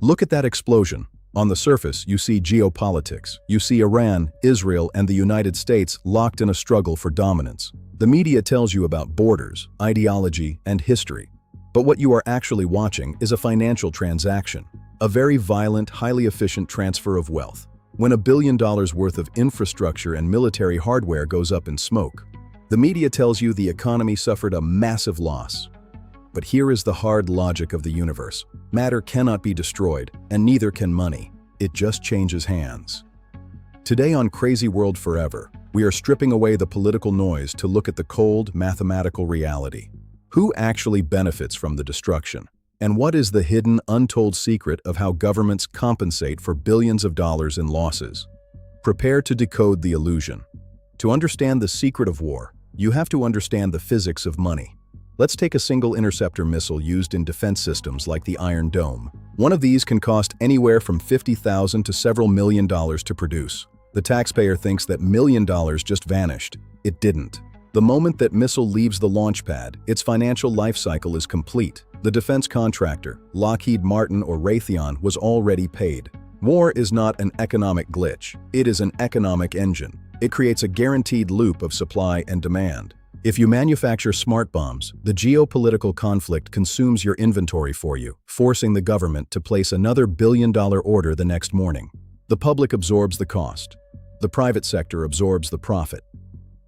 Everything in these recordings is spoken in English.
Look at that explosion. On the surface, you see geopolitics. You see Iran, Israel, and the United States locked in a struggle for dominance. The media tells you about borders, ideology, and history. But what you are actually watching is a financial transaction. A very violent, highly efficient transfer of wealth. When $1 billion worth of infrastructure and military hardware goes up in smoke, the media tells you the economy suffered a massive loss. But here is the hard logic of the universe. Matter cannot be destroyed, and neither can money. It just changes hands. Today on Crazy World Forever, we are stripping away the political noise to look at the cold, mathematical reality. Who actually benefits from the destruction? And what is the hidden, untold secret of how governments compensate for billions of dollars in losses? Prepare to decode the illusion. To understand the secret of war, you have to understand the physics of money. Let's take a single interceptor missile used in defense systems like the Iron Dome. One of these can cost anywhere from $50,000 to several $1 million to produce. The taxpayer thinks that $1 million just vanished. It didn't. The moment that missile leaves the launch pad, its financial life cycle is complete. The defense contractor, Lockheed Martin or Raytheon, was already paid. War is not an economic glitch. It is an economic engine. It creates a guaranteed loop of supply and demand. If you manufacture smart bombs, the geopolitical conflict consumes your inventory for you, forcing the government to place another billion-dollar order the next morning. The public absorbs the cost. The private sector absorbs the profit.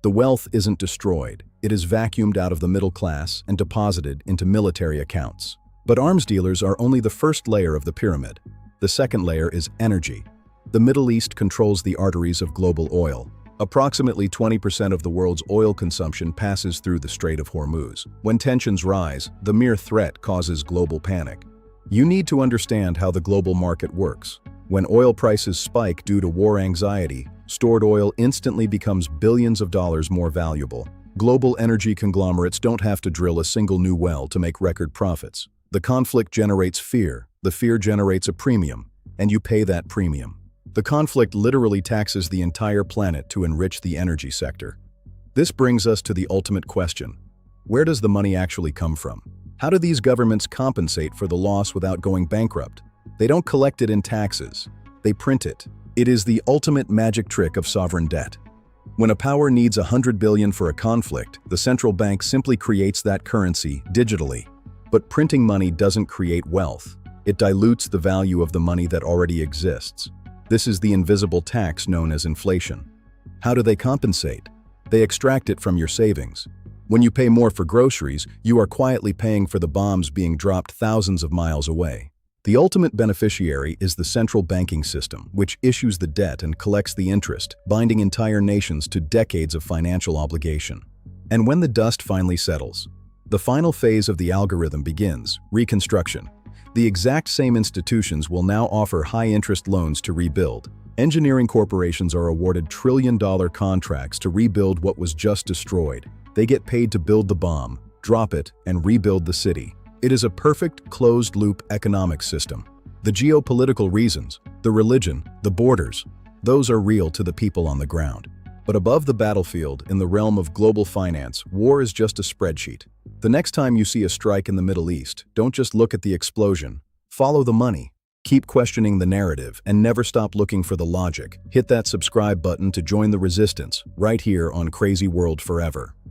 The wealth isn't destroyed. It is vacuumed out of the middle class and deposited into military accounts. But arms dealers are only the first layer of the pyramid. The second layer is energy. The Middle East controls the arteries of global oil. Approximately 20% of the world's oil consumption passes through the Strait of Hormuz. When tensions rise, the mere threat causes global panic. You need to understand how the global market works. When oil prices spike due to war anxiety, stored oil instantly becomes billions of dollars more valuable. Global energy conglomerates don't have to drill a single new well to make record profits. The conflict generates fear, the fear generates a premium, and you pay that premium. The conflict literally taxes the entire planet to enrich the energy sector. This brings us to the ultimate question. Where does the money actually come from? How do these governments compensate for the loss without going bankrupt? They don't collect it in taxes. They print it. It is the ultimate magic trick of sovereign debt. When a power needs $100 billion for a conflict, the central bank simply creates that currency digitally. But printing money doesn't create wealth. It dilutes the value of the money that already exists. This is the invisible tax known as inflation. How do they compensate? They extract it from your savings. When you pay more for groceries, you are quietly paying for the bombs being dropped thousands of miles away. The ultimate beneficiary is the central banking system, which issues the debt and collects the interest, binding entire nations to decades of financial obligation. And when the dust finally settles, the final phase of the algorithm begins, reconstruction. The exact same institutions will now offer high-interest loans to rebuild. Engineering corporations are awarded trillion-dollar contracts to rebuild what was just destroyed. They get paid to build the bomb, drop it, and rebuild the city. It is a perfect, closed-loop economic system. The geopolitical reasons, the religion, the borders, those are real to the people on the ground. But above the battlefield, in the realm of global finance, war is just a spreadsheet. The next time you see a strike in the Middle East, don't just look at the explosion. Follow the money. Keep questioning the narrative and never stop looking for the logic. Hit that subscribe button to join the resistance, right here on Crazy World Forever.